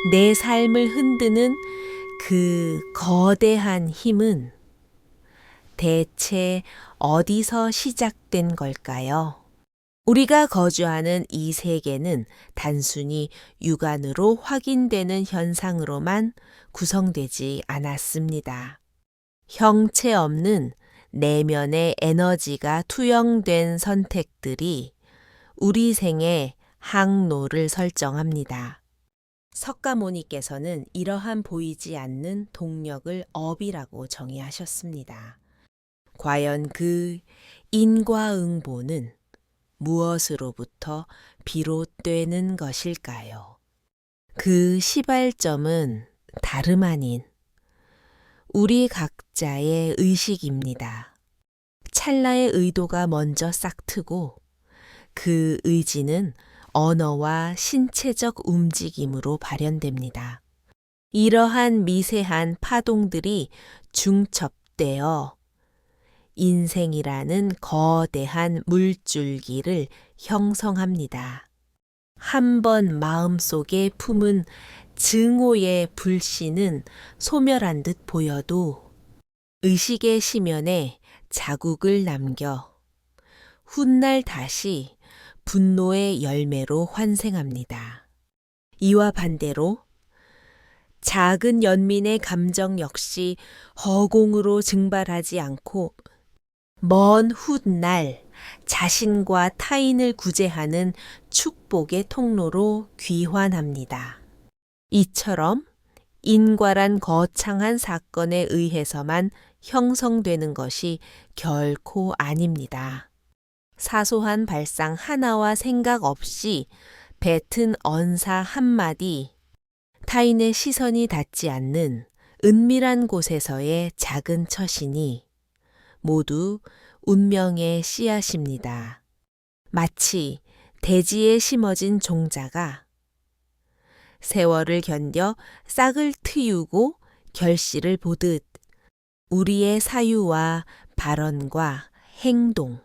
내 삶을 흔드는 그 거대한 힘은 대체 어디서 시작된 걸까요? 우리가 거주하는 이 세계는 단순히 육안으로 확인되는 현상으로만 구성되지 않았습니다. 형체 없는 내면의 에너지가 투영된 선택들이 우리 생의 항로를 설정합니다. 석가모니께서는 이러한 보이지 않는 동력을 업이라고 정의하셨습니다. 과연 그 인과응보는 무엇으로부터 비롯되는 것일까요? 그 시발점은 다름 아닌 우리 각자의 의식입니다. 찰나의 의도가 먼저 싹트고 그 의지는 언어와 신체적 움직임으로 발현됩니다. 이러한 미세한 파동들이 중첩되어 인생이라는 거대한 물줄기를 형성합니다. 한번 마음속에 품은 증오의 불씨는 소멸한 듯 보여도 의식의 심연에 자국을 남겨 훗날 다시 분노의 열매로 환생합니다. 이와 반대로 작은 연민의 감정 역시 허공으로 증발하지 않고 먼 훗날 자신과 타인을 구제하는 축복의 통로로 귀환합니다. 이처럼 인과란 거창한 사건에 의해서만 형성되는 것이 결코 아닙니다. 사소한 발상 하나와 생각 없이 뱉은 언사 한마디, 타인의 시선이 닿지 않는 은밀한 곳에서의 작은 처신이 모두 운명의 씨앗입니다. 마치 대지에 심어진 종자가 세월을 견뎌 싹을 트이고 결실을 보듯 우리의 사유와 발언과 행동,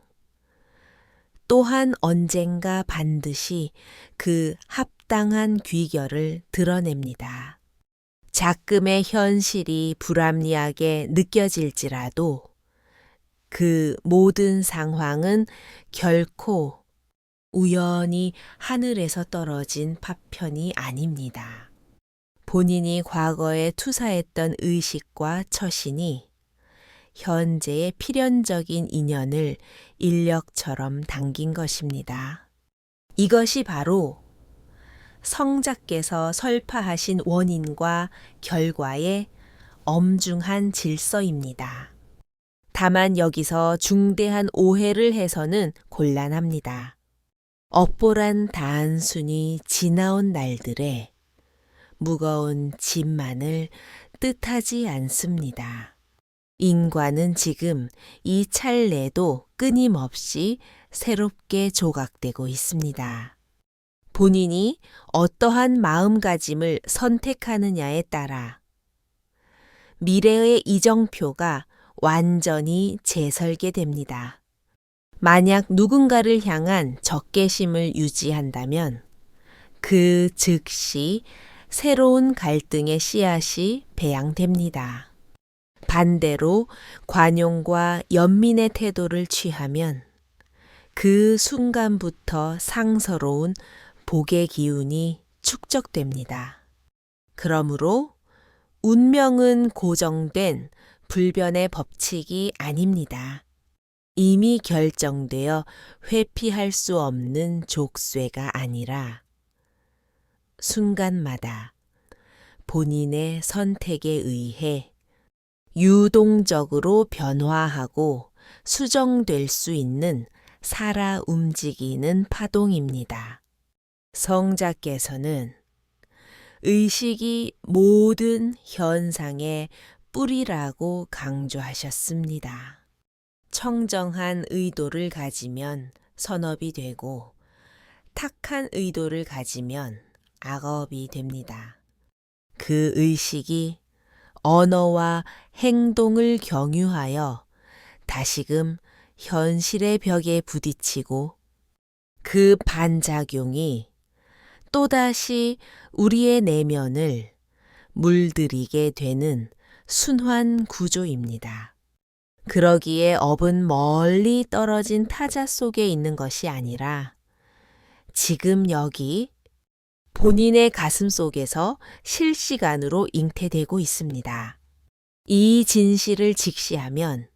또한 언젠가 반드시 그 합당한 귀결을 드러냅니다. 작금의 현실이 불합리하게 느껴질지라도 그 모든 상황은 결코 우연히 하늘에서 떨어진 파편이 아닙니다. 본인이 과거에 투사했던 의식과 처신이 현재의 필연적인 인연을 인력처럼 당긴 것입니다. 이것이 바로 성자께서 설파하신 원인과 결과의 엄중한 질서입니다. 다만 여기서 중대한 오해를 해서는 곤란합니다. 업보란 단순히 지나온 날들의 무거운 짐만을 뜻하지 않습니다. 인과는 지금 이 찰내도 끊임없이 새롭게 조각되고 있습니다. 본인이 어떠한 마음가짐을 선택하느냐에 따라 미래의 이정표가 완전히 재설계됩니다. 만약 누군가를 향한 적개심을 유지한다면 그 즉시 새로운 갈등의 씨앗이 배양됩니다. 반대로 관용과 연민의 태도를 취하면 그 순간부터 상서로운 복의 기운이 축적됩니다. 그러므로 운명은 고정된 불변의 법칙이 아닙니다. 이미 결정되어 회피할 수 없는 족쇄가 아니라 순간마다 본인의 선택에 의해 유동적으로 변화하고 수정될 수 있는 살아 움직이는 파동입니다. 성자께서는 의식이 모든 현상의 뿌리라고 강조하셨습니다. 청정한 의도를 가지면 선업이 되고 탁한 의도를 가지면 악업이 됩니다. 그 의식이 언어와 행동을 경유하여 다시금 현실의 벽에 부딪히고 그 반작용이 또다시 우리의 내면을 물들이게 되는 순환 구조입니다. 그러기에 업은 멀리 떨어진 타자 속에 있는 것이 아니라 지금 여기 본인의 가슴 속에서 실시간으로 잉태되고 있습니다. 이 진실을 직시하면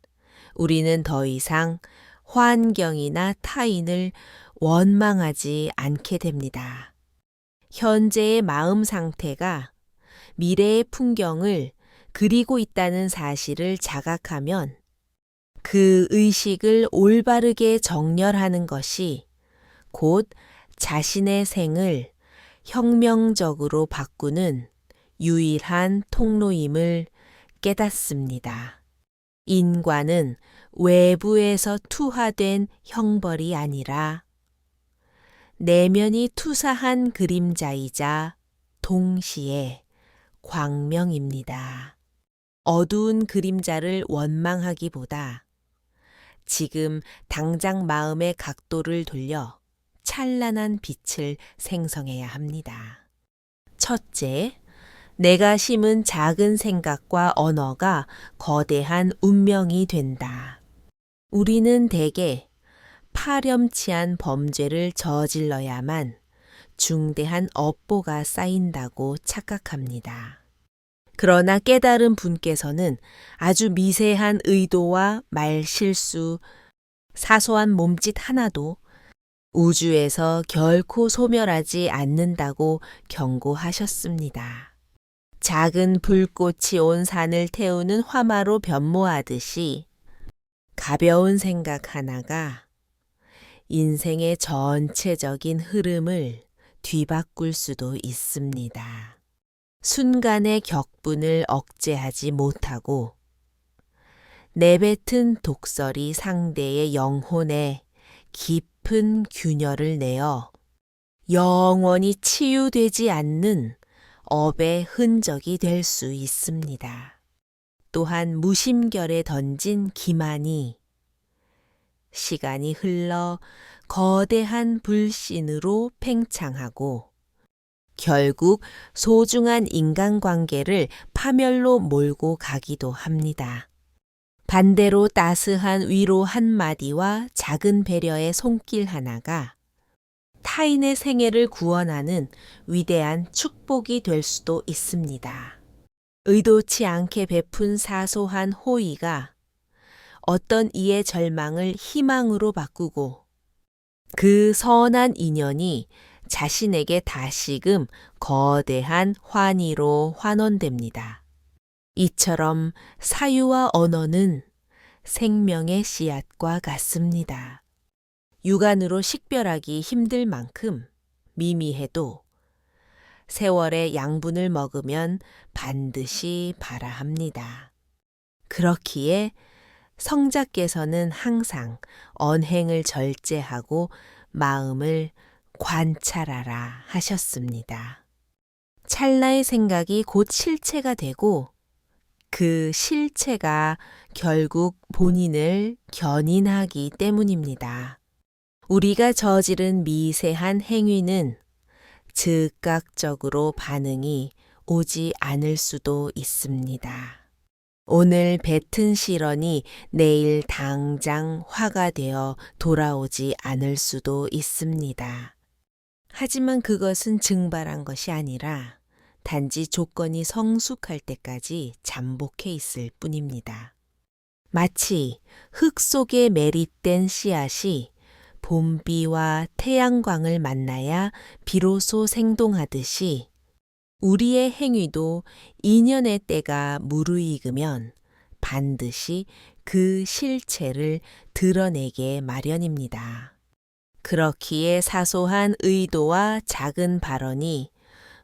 우리는 더 이상 환경이나 타인을 원망하지 않게 됩니다. 현재의 마음 상태가 미래의 풍경을 그리고 있다는 사실을 자각하면 그 의식을 올바르게 정렬하는 것이 곧 자신의 생을 혁명적으로 바꾸는 유일한 통로임을 깨닫습니다. 인과는 외부에서 투하된 형벌이 아니라 내면이 투사한 그림자이자 동시에 광명입니다. 어두운 그림자를 원망하기보다 지금 당장 마음의 각도를 돌려 찬란한 빛을 생성해야 합니다. 첫째, 내가 심은 작은 생각과 언어가 거대한 운명이 된다. 우리는 대개 파렴치한 범죄를 저질러야만 중대한 업보가 쌓인다고 착각합니다. 그러나 깨달은 분께서는 아주 미세한 의도와 말실수, 사소한 몸짓 하나도 우주에서 결코 소멸하지 않는다고 경고하셨습니다. 작은 불꽃이 온 산을 태우는 화마로 변모하듯이 가벼운 생각 하나가 인생의 전체적인 흐름을 뒤바꿀 수도 있습니다. 순간의 격분을 억제하지 못하고 내뱉은 독설이 상대의 영혼에 깊은 균열을 내어 영원히 치유되지 않는 업의 흔적이 될 수 있습니다. 또한 무심결에 던진 기만이 시간이 흘러 거대한 불신으로 팽창하고 결국 소중한 인간관계를 파멸로 몰고 가기도 합니다. 반대로 따스한 위로 한마디와 작은 배려의 손길 하나가 타인의 생애를 구원하는 위대한 축복이 될 수도 있습니다. 의도치 않게 베푼 사소한 호의가 어떤 이의 절망을 희망으로 바꾸고 그 선한 인연이 자신에게 다시금 거대한 환희로 환원됩니다. 이처럼 사유와 언어는 생명의 씨앗과 같습니다. 육안으로 식별하기 힘들 만큼 미미해도 세월의 양분을 먹으면 반드시 발아합니다. 그렇기에 성자께서는 항상 언행을 절제하고 마음을 관찰하라 하셨습니다. 찰나의 생각이 곧 실체가 되고 그 실체가 결국 본인을 견인하기 때문입니다. 우리가 저지른 미세한 행위는 즉각적으로 반응이 오지 않을 수도 있습니다. 오늘 뱉은 실언이 내일 당장 화가 되어 돌아오지 않을 수도 있습니다. 하지만 그것은 증발한 것이 아니라 단지 조건이 성숙할 때까지 잠복해 있을 뿐입니다. 마치 흙 속에 매립된 씨앗이 봄비와 태양광을 만나야 비로소 생동하듯이 우리의 행위도 인연의 때가 무르익으면 반드시 그 실체를 드러내게 마련입니다. 그렇기에 사소한 의도와 작은 발언이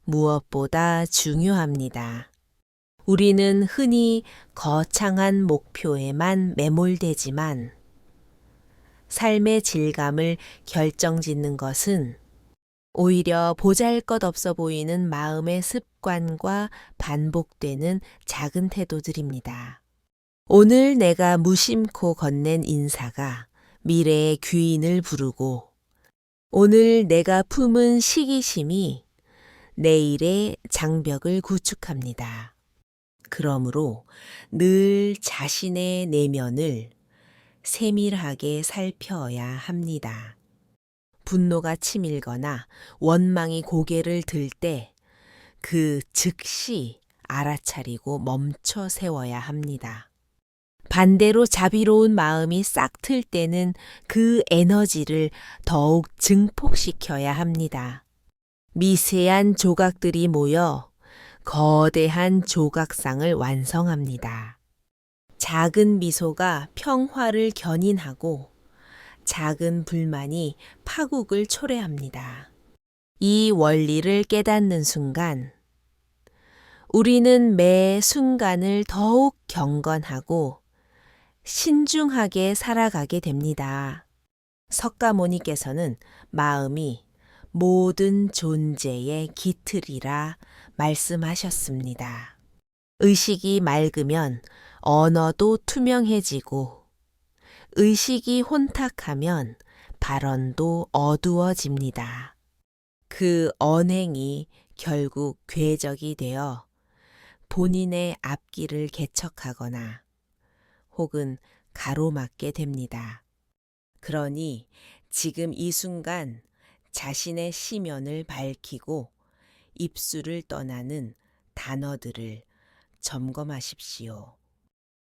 무엇보다 중요합니다. 우리는 흔히 거창한 목표에만 매몰되지만 삶의 질감을 결정짓는 것은 오히려 보잘것없어 보이는 마음의 습관과 반복되는 작은 태도들입니다. 오늘 내가 무심코 건넨 인사가 미래의 귀인을 부르고 오늘 내가 품은 시기심이 내일의 장벽을 구축합니다. 그러므로 늘 자신의 내면을 세밀하게 살펴야 합니다. 분노가 치밀거나 원망이 고개를 들 때 그 즉시 알아차리고 멈춰 세워야 합니다. 반대로 자비로운 마음이 싹 틀 때는 그 에너지를 더욱 증폭시켜야 합니다. 미세한 조각들이 모여 거대한 조각상을 완성합니다. 작은 미소가 평화를 견인하고 작은 불만이 파국을 초래합니다. 이 원리를 깨닫는 순간 우리는 매 순간을 더욱 경건하고 신중하게 살아가게 됩니다. 석가모니께서는 마음이 모든 존재의 기틀이라 말씀하셨습니다. 의식이 맑으면 언어도 투명해지고 의식이 혼탁하면 발언도 어두워집니다. 그 언행이 결국 궤적이 되어 본인의 앞길을 개척하거나 혹은 가로막게 됩니다. 그러니 지금 이 순간 자신의 시면을 밝히고 입술을 떠나는 단어들을 점검하십시오.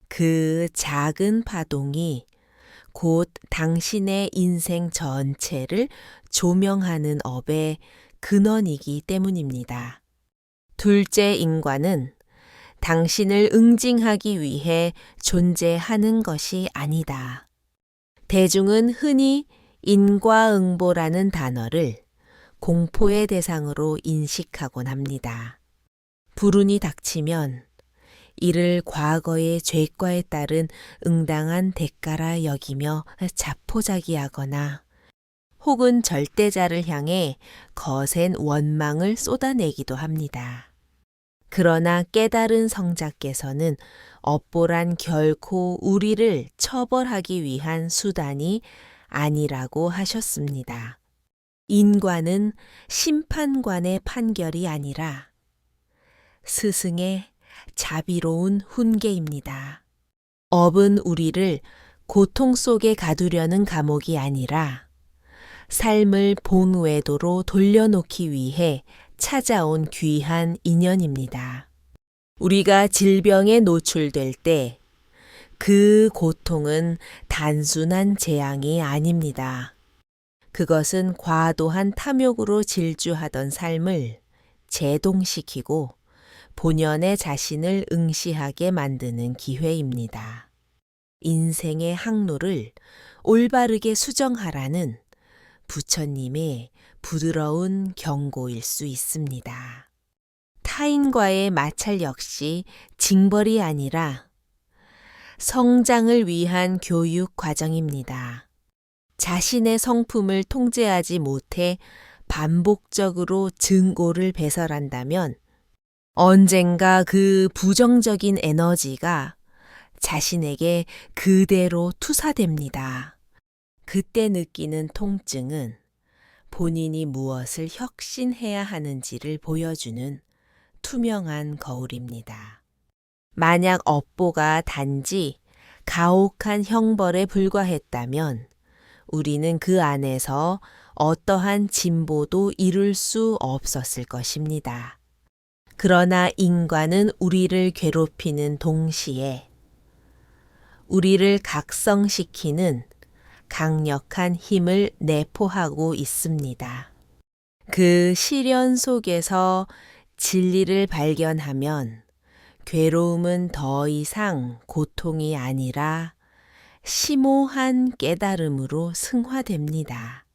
그 작은 파동이 곧 당신의 인생 전체를 조명하는 업의 근원이기 때문입니다. 둘째 인과는 당신을 응징하기 위해 존재하는 것이 아니다. 대중은 흔히 인과응보라는 단어를 공포의 대상으로 인식하곤 합니다. 불운이 닥치면 이를 과거의 죄과에 따른 응당한 대가라 여기며 자포자기하거나 혹은 절대자를 향해 거센 원망을 쏟아내기도 합니다. 그러나 깨달은 성자께서는 업보란 결코 우리를 처벌하기 위한 수단이 아니라고 하셨습니다. 인과는 심판관의 판결이 아니라 스승의 자비로운 훈계입니다. 업은 우리를 고통 속에 가두려는 감옥이 아니라 삶을 본궤도로 돌려놓기 위해 찾아온 귀한 인연입니다. 우리가 질병에 노출될 때 그 고통은 단순한 재앙이 아닙니다. 그것은 과도한 탐욕으로 질주하던 삶을 제동시키고 본연의 자신을 응시하게 만드는 기회입니다. 인생의 항로를 올바르게 수정하라는 부처님의 부드러운 경고일 수 있습니다. 타인과의 마찰 역시 징벌이 아니라 성장을 위한 교육 과정입니다. 자신의 성품을 통제하지 못해 반복적으로 증오를 배설한다면 언젠가 그 부정적인 에너지가 자신에게 그대로 투사됩니다. 그때 느끼는 통증은 본인이 무엇을 혁신해야 하는지를 보여주는 투명한 거울입니다. 만약 업보가 단지 가혹한 형벌에 불과했다면 우리는 그 안에서 어떠한 진보도 이룰 수 없었을 것입니다. 그러나 인과는 우리를 괴롭히는 동시에 우리를 각성시키는 강력한 힘을 내포하고 있습니다. 그 시련 속에서 진리를 발견하면 괴로움은 더 이상 고통이 아니라 심오한 깨달음으로 승화됩니다.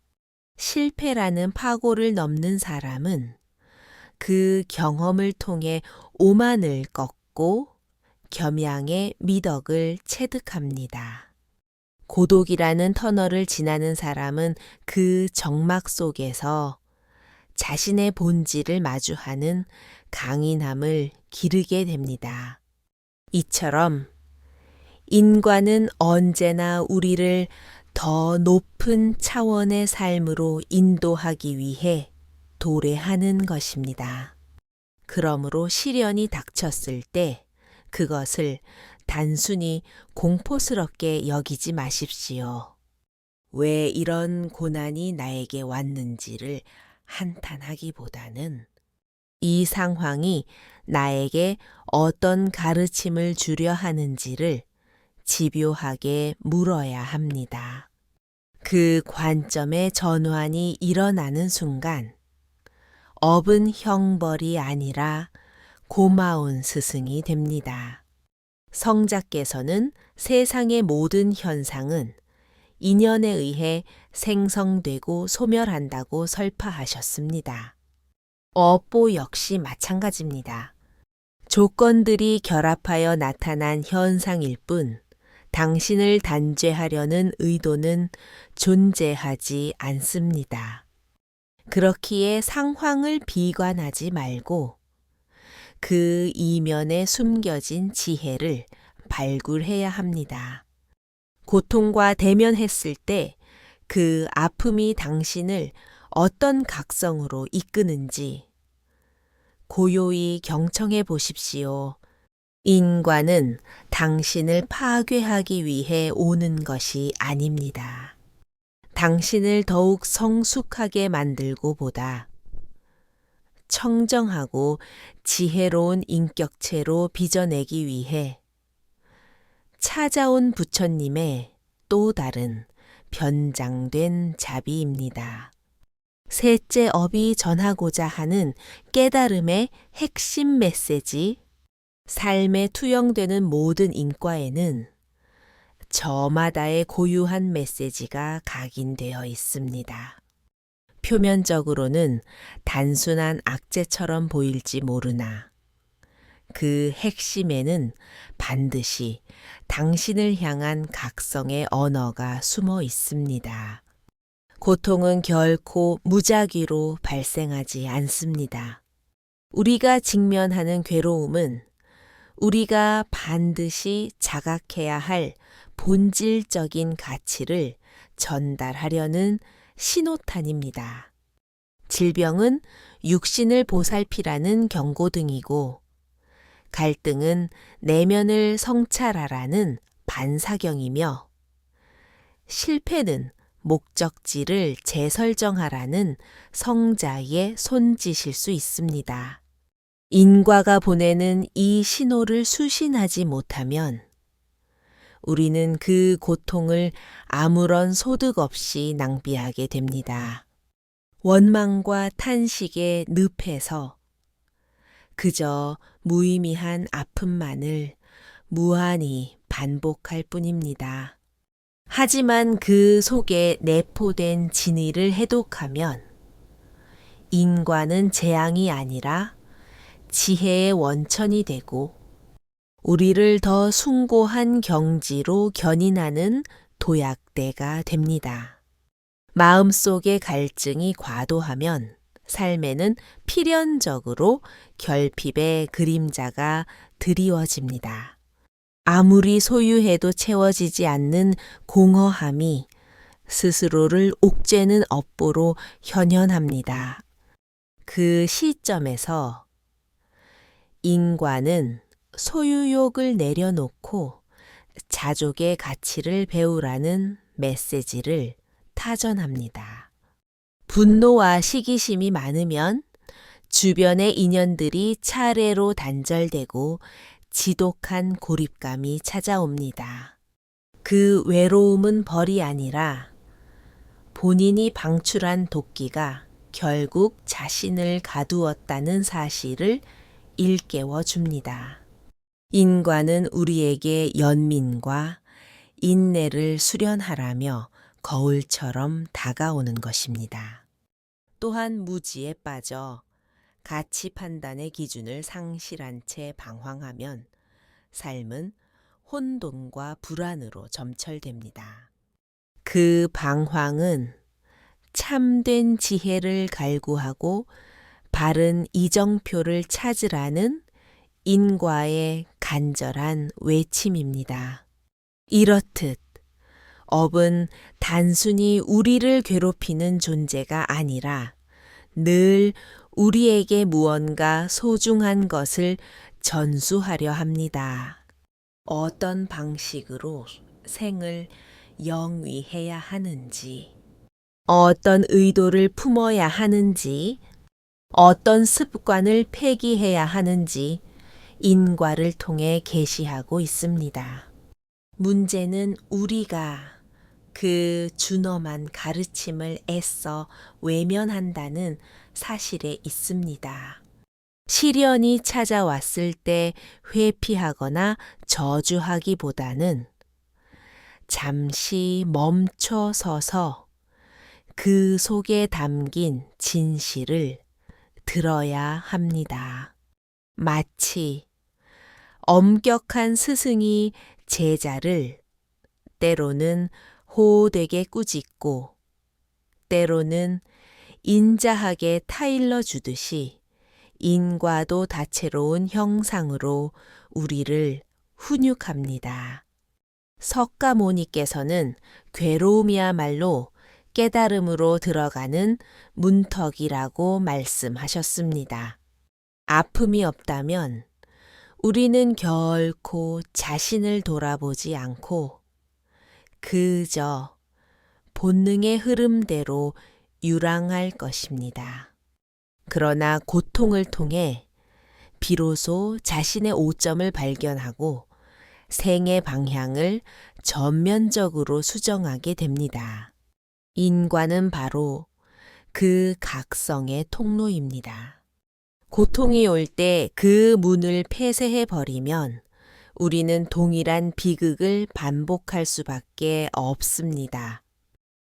실패라는 파고를 넘는 사람은 그 경험을 통해 오만을 꺾고 겸양의 미덕을 체득합니다. 고독이라는 터널을 지나는 사람은 그 정막 속에서 자신의 본질을 마주하는 강인함을 기르게 됩니다. 이처럼 인과는 언제나 우리를 더 높은 차원의 삶으로 인도하기 위해 도래하는 것입니다. 그러므로 시련이 닥쳤을 때 그것을 단순히 공포스럽게 여기지 마십시오. 왜 이런 고난이 나에게 왔는지를 한탄하기보다는 이 상황이 나에게 어떤 가르침을 주려 하는지를 집요하게 물어야 합니다. 그 관점의 전환이 일어나는 순간 업은 형벌이 아니라 고마운 스승이 됩니다. 성자께서는 세상의 모든 현상은 인연에 의해 생성되고 소멸한다고 설파하셨습니다. 업보 역시 마찬가지입니다. 조건들이 결합하여 나타난 현상일 뿐 당신을 단죄하려는 의도는 존재하지 않습니다. 그렇기에 상황을 비관하지 말고 그 이면에 숨겨진 지혜를 발굴해야 합니다. 고통과 대면했을 때 그 아픔이 당신을 어떤 각성으로 이끄는지 고요히 경청해 보십시오. 인과는 당신을 파괴하기 위해 오는 것이 아닙니다. 당신을 더욱 성숙하게 만들고 보다 청정하고 지혜로운 인격체로 빚어내기 위해 찾아온 부처님의 또 다른 변장된 자비입니다. 셋째 업이 전하고자 하는 깨달음의 핵심 메시지, 삶에 투영되는 모든 인과에는 저마다의 고유한 메시지가 각인되어 있습니다. 표면적으로는 단순한 악재처럼 보일지 모르나 그 핵심에는 반드시 당신을 향한 각성의 언어가 숨어 있습니다. 고통은 결코 무작위로 발생하지 않습니다. 우리가 직면하는 괴로움은 우리가 반드시 자각해야 할 본질적인 가치를 전달하려는 신호탄입니다. 질병은 육신을 보살피라는 경고등이고 갈등은 내면을 성찰하라는 반사경이며 실패는 목적지를 재설정하라는 성자의 손짓일 수 있습니다. 인과가 보내는 이 신호를 수신하지 못하면 우리는 그 고통을 아무런 소득 없이 낭비하게 됩니다. 원망과 탄식에 늪에서 그저 무의미한 아픔만을 무한히 반복할 뿐입니다. 하지만 그 속에 내포된 진의를 해독하면 인과는 재앙이 아니라 지혜의 원천이 되고 우리를 더 숭고한 경지로 견인하는 도약대가 됩니다. 마음속의 갈증이 과도하면 삶에는 필연적으로 결핍의 그림자가 드리워집니다. 아무리 소유해도 채워지지 않는 공허함이 스스로를 옥죄는 업보로 현현합니다. 그 시점에서 인과는 소유욕을 내려놓고 자족의 가치를 배우라는 메시지를 타전합니다. 분노와 시기심이 많으면 주변의 인연들이 차례로 단절되고 지독한 고립감이 찾아옵니다. 그 외로움은 벌이 아니라 본인이 방출한 도끼가 결국 자신을 가두었다는 사실을 일깨워 줍니다. 인과는 우리에게 연민과 인내를 수련하라며 거울처럼 다가오는 것입니다. 또한 무지에 빠져 가치 판단의 기준을 상실한 채 방황하면 삶은 혼돈과 불안으로 점철됩니다. 그 방황은 참된 지혜를 갈구하고 바른 이정표를 찾으라는 인과의 간절한 외침입니다. 이렇듯 업은 단순히 우리를 괴롭히는 존재가 아니라 늘 우리에게 무언가 소중한 것을 전수하려 합니다. 어떤 방식으로 생을 영위해야 하는지, 어떤 의도를 품어야 하는지, 어떤 습관을 폐기해야 하는지 인과를 통해 계시하고 있습니다. 문제는 우리가 그 준엄한 가르침을 애써 외면한다는 사실에 있습니다. 시련이 찾아왔을 때 회피하거나 저주하기보다는 잠시 멈춰 서서 그 속에 담긴 진실을 들어야 합니다. 마치 엄격한 스승이 제자를 때로는 호되게 꾸짖고 때로는 인자하게 타일러 주듯이 인과도 다채로운 형상으로 우리를 훈육합니다. 석가모니께서는 괴로움이야말로 깨달음으로 들어가는 문턱이라고 말씀하셨습니다. 아픔이 없다면 우리는 결코 자신을 돌아보지 않고 그저 본능의 흐름대로 유랑할 것입니다. 그러나 고통을 통해 비로소 자신의 오점을 발견하고 생의 방향을 전면적으로 수정하게 됩니다. 인과는 바로 그 각성의 통로입니다. 고통이 올 때 그 문을 폐쇄해 버리면 우리는 동일한 비극을 반복할 수밖에 없습니다.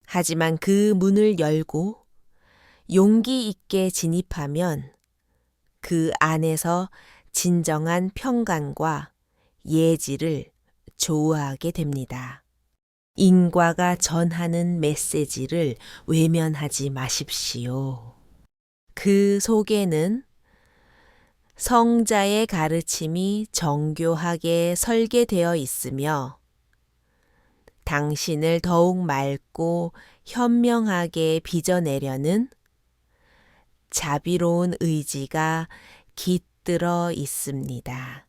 하지만 그 문을 열고 용기 있게 진입하면 그 안에서 진정한 평강과 예지를 조우하게 됩니다. 인과가 전하는 메시지를 외면하지 마십시오. 그 속에는 성자의 가르침이 정교하게 설계되어 있으며 당신을 더욱 맑고 현명하게 빚어내려는 자비로운 의지가 깃들어 있습니다.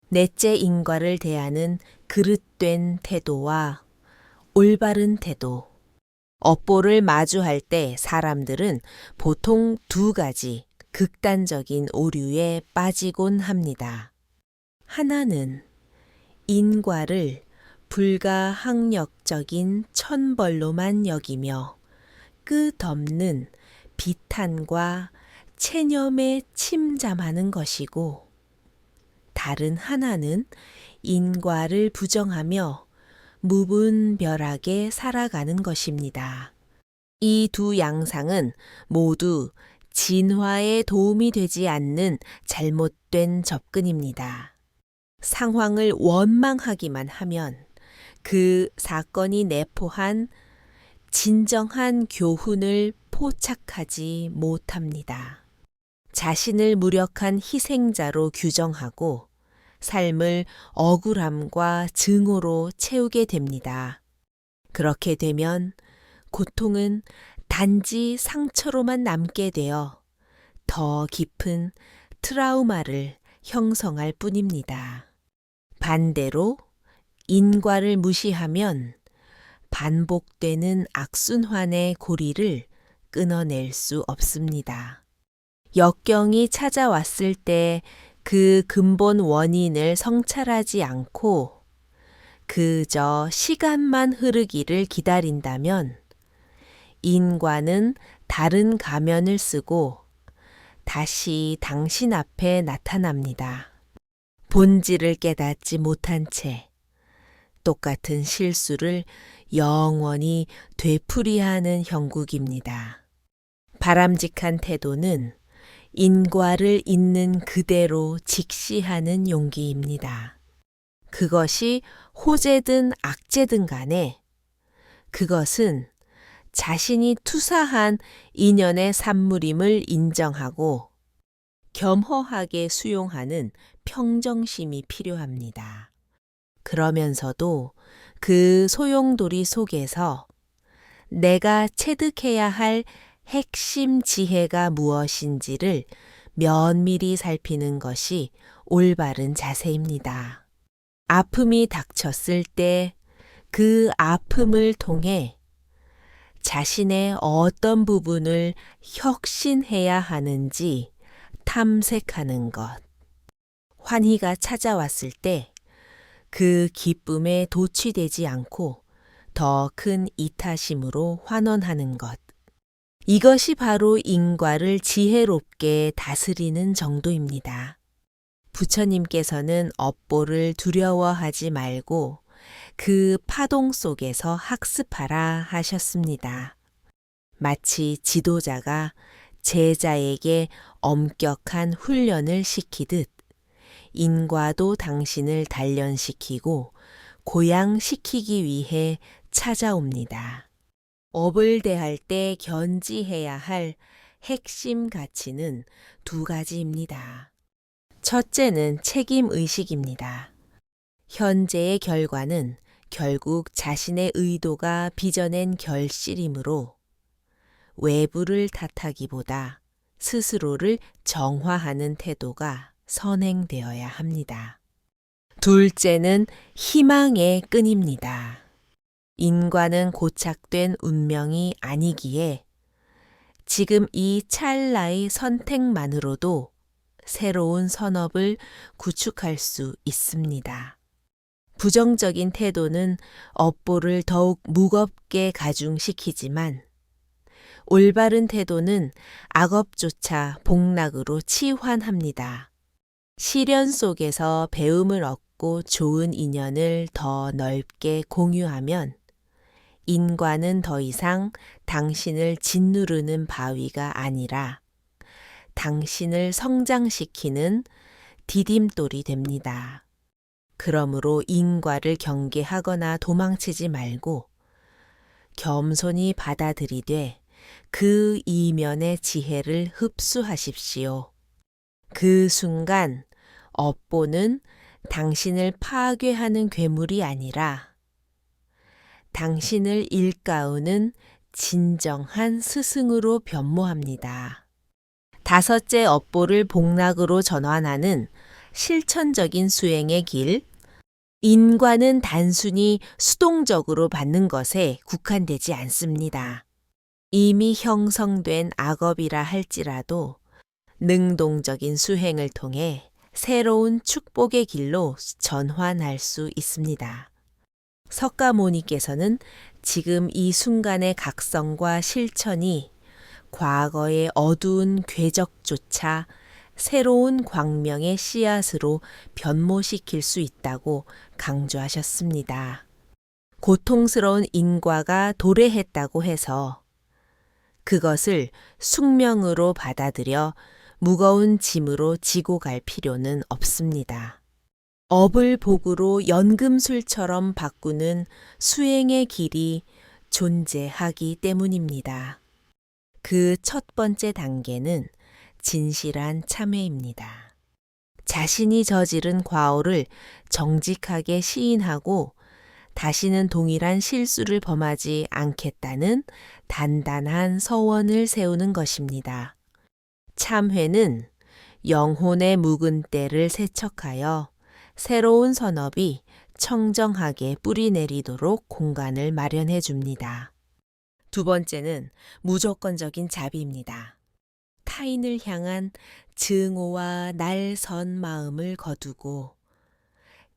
넷째 인과를 대하는 그릇된 태도와 올바른 태도. 업보를 마주할 때 사람들은 보통 두 가지 극단적인 오류에 빠지곤 합니다. 하나는 인과를 불가항력적인 천벌로만 여기며 끝없는 비탄과 체념에 침잠하는 것이고, 다른 하나는 인과를 부정하며 무분별하게 살아가는 것입니다. 이 두 양상은 모두 진화에 도움이 되지 않는 잘못된 접근입니다. 상황을 원망하기만 하면 그 사건이 내포한 진정한 교훈을 포착하지 못합니다. 자신을 무력한 희생자로 규정하고 삶을 억울함과 증오로 채우게 됩니다. 그렇게 되면 고통은 단지 상처로만 남게 되어 더 깊은 트라우마를 형성할 뿐입니다. 반대로 인과를 무시하면 반복되는 악순환의 고리를 끊어낼 수 없습니다. 역경이 찾아왔을 때 그 근본 원인을 성찰하지 않고 그저 시간만 흐르기를 기다린다면 인과는 다른 가면을 쓰고 다시 당신 앞에 나타납니다. 본질을 깨닫지 못한 채 똑같은 실수를 영원히 되풀이하는 형국입니다. 바람직한 태도는 인과를 있는 그대로 직시하는 용기입니다. 그것이 호재든 악재든 간에 그것은 자신이 투사한 인연의 산물임을 인정하고 겸허하게 수용하는 평정심이 필요합니다. 그러면서도 그 소용돌이 속에서 내가 체득해야 할 핵심 지혜가 무엇인지를 면밀히 살피는 것이 올바른 자세입니다. 아픔이 닥쳤을 때 그 아픔을 통해 자신의 어떤 부분을 혁신해야 하는지 탐색하는 것. 환희가 찾아왔을 때 그 기쁨에 도취되지 않고 더 큰 이타심으로 환원하는 것. 이것이 바로 인과를 지혜롭게 다스리는 정도입니다. 부처님께서는 업보를 두려워하지 말고 그 파동 속에서 학습하라 하셨습니다. 마치 지도자가 제자에게 엄격한 훈련을 시키듯 인과도 당신을 단련시키고 고양시키기 위해 찾아옵니다. 업을 대할 때 견지해야 할 핵심 가치는 두 가지입니다. 첫째는 책임의식입니다. 현재의 결과는 결국 자신의 의도가 빚어낸 결실이므로 외부를 탓하기보다 스스로를 정화하는 태도가 선행되어야 합니다. 둘째는 희망의 끈입니다. 인과는 고착된 운명이 아니기에 지금 이 찰나의 선택만으로도 새로운 선업을 구축할 수 있습니다. 부정적인 태도는 업보를 더욱 무겁게 가중시키지만 올바른 태도는 악업조차 복락으로 치환합니다. 시련 속에서 배움을 얻고 좋은 인연을 더 넓게 공유하면 인과는 더 이상 당신을 짓누르는 바위가 아니라 당신을 성장시키는 디딤돌이 됩니다. 그러므로 인과를 경계하거나 도망치지 말고 겸손히 받아들이되 그 이면의 지혜를 흡수하십시오. 그 순간 업보는 당신을 파괴하는 괴물이 아니라 당신을 일깨우는 진정한 스승으로 변모합니다. 다섯째 업보를 복락으로 전환하는 실천적인 수행의 길, 인과는 단순히 수동적으로 받는 것에 국한되지 않습니다. 이미 형성된 악업이라 할지라도 능동적인 수행을 통해 새로운 축복의 길로 전환할 수 있습니다. 석가모니께서는 지금 이 순간의 각성과 실천이 과거의 어두운 궤적조차 새로운 광명의 씨앗으로 변모시킬 수 있다고 강조하셨습니다. 고통스러운 인과가 도래했다고 해서 그것을 숙명으로 받아들여 무거운 짐으로 지고 갈 필요는 없습니다. 업을 복으로 연금술처럼 바꾸는 수행의 길이 존재하기 때문입니다. 그 첫 번째 단계는 진실한 참회입니다. 자신이 저지른 과오를 정직하게 시인하고 다시는 동일한 실수를 범하지 않겠다는 단단한 서원을 세우는 것입니다. 참회는 영혼의 묵은 때를 세척하여 새로운 선업이 청정하게 뿌리내리도록 공간을 마련해 줍니다. 두 번째는 무조건적인 자비입니다. 타인을 향한 증오와 날선 마음을 거두고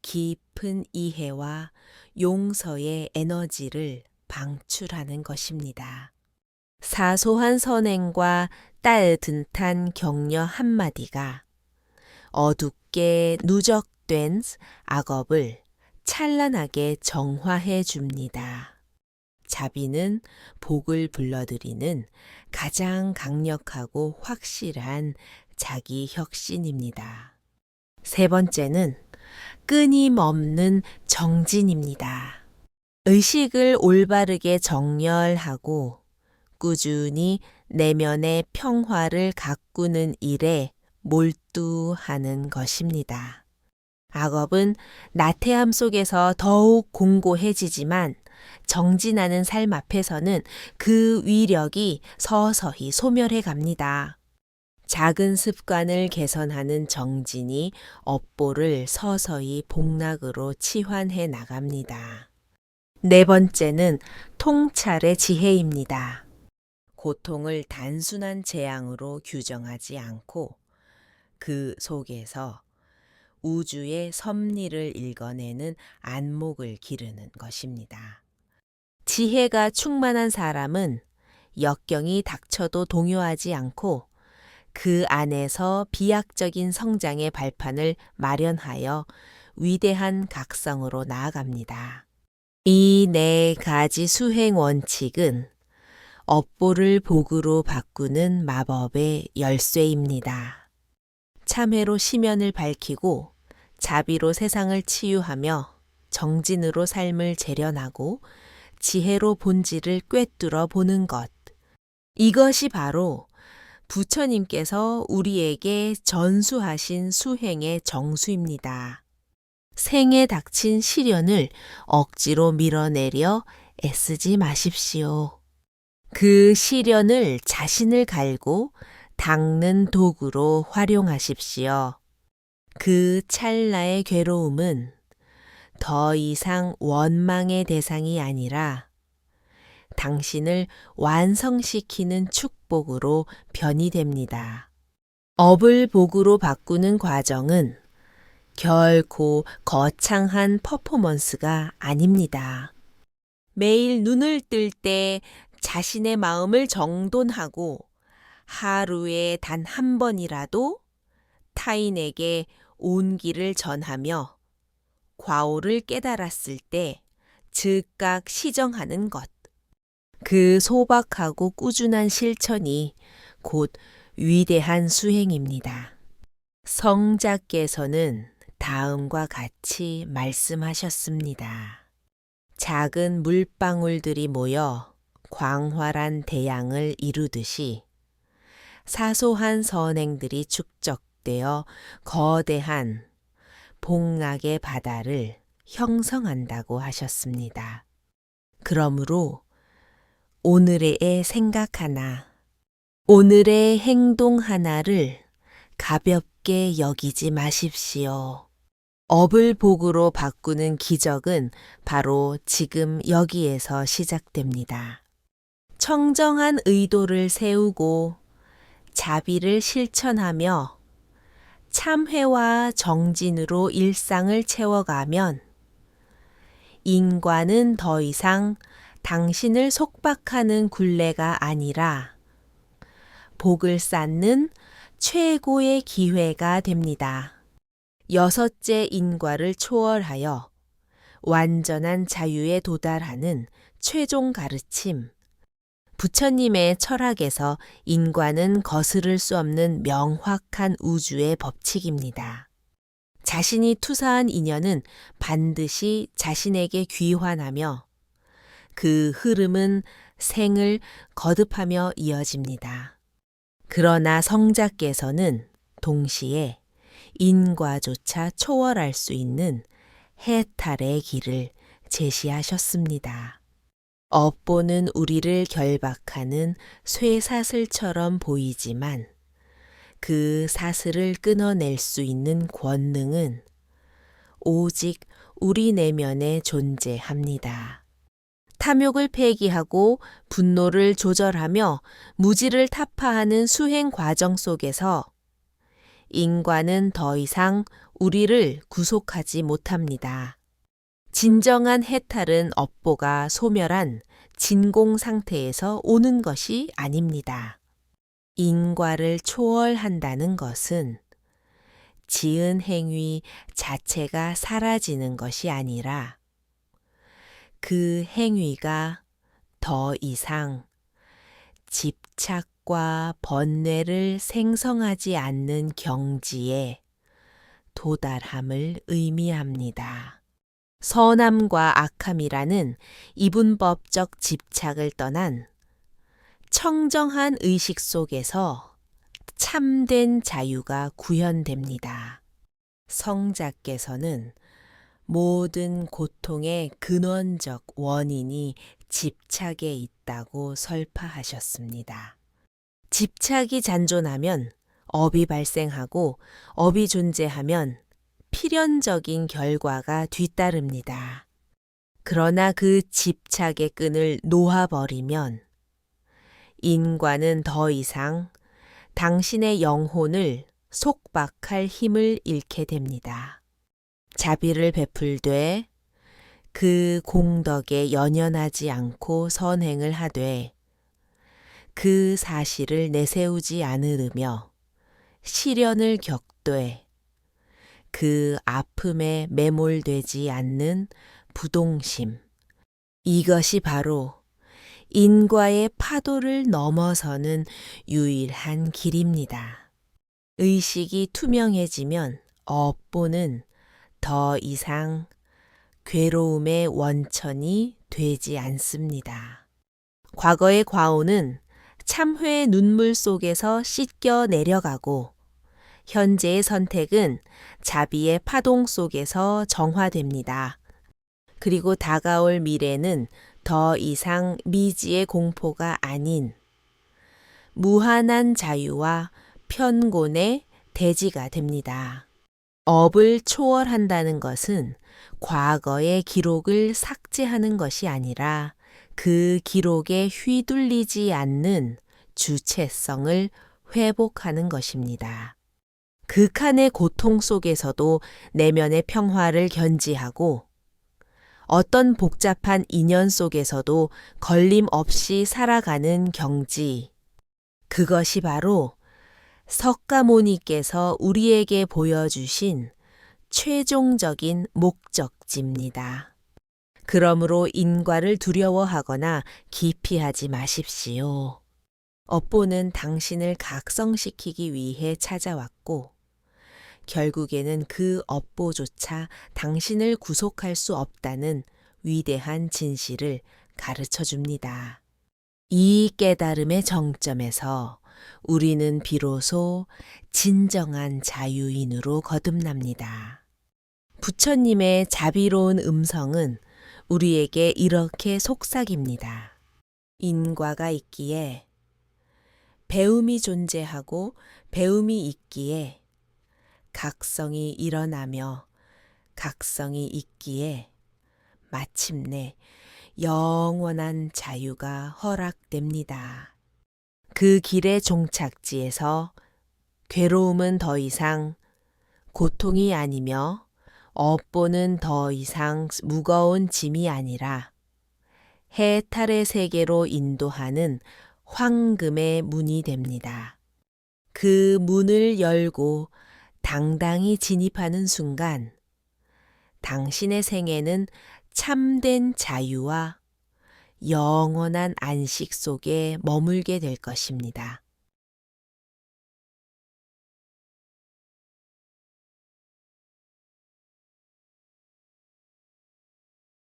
깊은 이해와 용서의 에너지를 방출하는 것입니다. 사소한 선행과 따뜻한 격려 한마디가 어둡게 누적된 악업을 찬란하게 정화해 줍니다. 자비는 복을 불러들이는 가장 강력하고 확실한 자기 혁신입니다. 세 번째는 끊임없는 정진입니다. 의식을 올바르게 정렬하고 꾸준히 내면의 평화를 가꾸는 일에 몰두하는 것입니다. 악업은 나태함 속에서 더욱 공고해지지만 정진하는 삶 앞에서는 그 위력이 서서히 소멸해 갑니다. 작은 습관을 개선하는 정진이 업보를 서서히 복락으로 치환해 나갑니다. 네 번째는 통찰의 지혜입니다. 고통을 단순한 재앙으로 규정하지 않고 그 속에서 우주의 섭리를 읽어내는 안목을 기르는 것입니다. 지혜가 충만한 사람은 역경이 닥쳐도 동요하지 않고 그 안에서 비약적인 성장의 발판을 마련하여 위대한 각성으로 나아갑니다. 이 네 가지 수행 원칙은 업보를 복으로 바꾸는 마법의 열쇠입니다. 참회로 시면을 밝히고 자비로 세상을 치유하며 정진으로 삶을 재련하고 지혜로 본질을 꿰뚫어 보는 것. 이것이 바로 부처님께서 우리에게 전수하신 수행의 정수입니다. 생에 닥친 시련을 억지로 밀어내려 애쓰지 마십시오. 그 시련을 자신을 갈고 닦는 도구로 활용하십시오. 그 찰나의 괴로움은 더 이상 원망의 대상이 아니라 당신을 완성시키는 축복으로 변이 됩니다. 업을 복으로 바꾸는 과정은 결코 거창한 퍼포먼스가 아닙니다. 매일 눈을 뜰 때 자신의 마음을 정돈하고 하루에 단 한 번이라도 타인에게 온기를 전하며 과오를 깨달았을 때 즉각 시정하는 것. 그 소박하고 꾸준한 실천이 곧 위대한 수행입니다. 성자께서는 다음과 같이 말씀하셨습니다. 작은 물방울들이 모여 광활한 대양을 이루듯이 사소한 선행들이 축적되어 거대한 복락의 바다를 형성한다고 하셨습니다. 그러므로 오늘의 생각 하나, 오늘의 행동 하나를 가볍게 여기지 마십시오. 업을 복으로 바꾸는 기적은 바로 지금 여기에서 시작됩니다. 청정한 의도를 세우고 자비를 실천하며 참회와 정진으로 일상을 채워가면 인과는 더 이상 당신을 속박하는 굴레가 아니라 복을 쌓는 최고의 기회가 됩니다. 여섯째 인과를 초월하여 완전한 자유에 도달하는 최종 가르침. 부처님의 철학에서 인과는 거스를 수 없는 명확한 우주의 법칙입니다. 자신이 투사한 인연은 반드시 자신에게 귀환하며 그 흐름은 생을 거듭하며 이어집니다. 그러나 성자께서는 동시에 인과조차 초월할 수 있는 해탈의 길을 제시하셨습니다. 업보는 우리를 결박하는 쇠사슬처럼 보이지만 그 사슬을 끊어낼 수 있는 권능은 오직 우리 내면에 존재합니다. 탐욕을 폐기하고 분노를 조절하며 무지를 타파하는 수행 과정 속에서 인과는 더 이상 우리를 구속하지 못합니다. 진정한 해탈은 업보가 소멸한 진공 상태에서 오는 것이 아닙니다. 인과를 초월한다는 것은 지은 행위 자체가 사라지는 것이 아니라 그 행위가 더 이상 집착과 번뇌를 생성하지 않는 경지에 도달함을 의미합니다. 선함과 악함이라는 이분법적 집착을 떠난 청정한 의식 속에서 참된 자유가 구현됩니다. 성자께서는 모든 고통의 근원적 원인이 집착에 있다고 설파하셨습니다. 집착이 잔존하면 업이 발생하고 업이 존재하면 필연적인 결과가 뒤따릅니다. 그러나 그 집착의 끈을 놓아버리면 인과는 더 이상 당신의 영혼을 속박할 힘을 잃게 됩니다. 자비를 베풀되 그 공덕에 연연하지 않고 선행을 하되 그 사실을 내세우지 않으며 시련을 겪되 그 아픔에 매몰되지 않는 부동심. 이것이 바로 인과의 파도를 넘어서는 유일한 길입니다. 의식이 투명해지면 업보는 더 이상 괴로움의 원천이 되지 않습니다. 과거의 과오는 참회의 눈물 속에서 씻겨 내려가고 현재의 선택은 자비의 파동 속에서 정화됩니다. 그리고 다가올 미래는 더 이상 미지의 공포가 아닌 무한한 자유와 편곤의 대지가 됩니다. 업을 초월한다는 것은 과거의 기록을 삭제하는 것이 아니라 그 기록에 휘둘리지 않는 주체성을 회복하는 것입니다. 극한의 고통 속에서도 내면의 평화를 견지하고 어떤 복잡한 인연 속에서도 걸림 없이 살아가는 경지. 그것이 바로 석가모니께서 우리에게 보여주신 최종적인 목적지입니다. 그러므로 인과를 두려워하거나 기피하지 마십시오. 업보는 당신을 각성시키기 위해 찾아왔고 결국에는 그 업보조차 당신을 구속할 수 없다는 위대한 진실을 가르쳐 줍니다. 이 깨달음의 정점에서 우리는 비로소 진정한 자유인으로 거듭납니다. 부처님의 자비로운 음성은 우리에게 이렇게 속삭입니다. 인과가 있기에 배움이 존재하고 배움이 있기에 각성이 일어나며 각성이 있기에 마침내 영원한 자유가 허락됩니다. 그 길의 종착지에서 괴로움은 더 이상 고통이 아니며 업보는 더 이상 무거운 짐이 아니라 해탈의 세계로 인도하는 황금의 문이 됩니다. 그 문을 열고 당당히 진입하는 순간 당신의 생애는 참된 자유와 영원한 안식 속에 머물게 될 것입니다.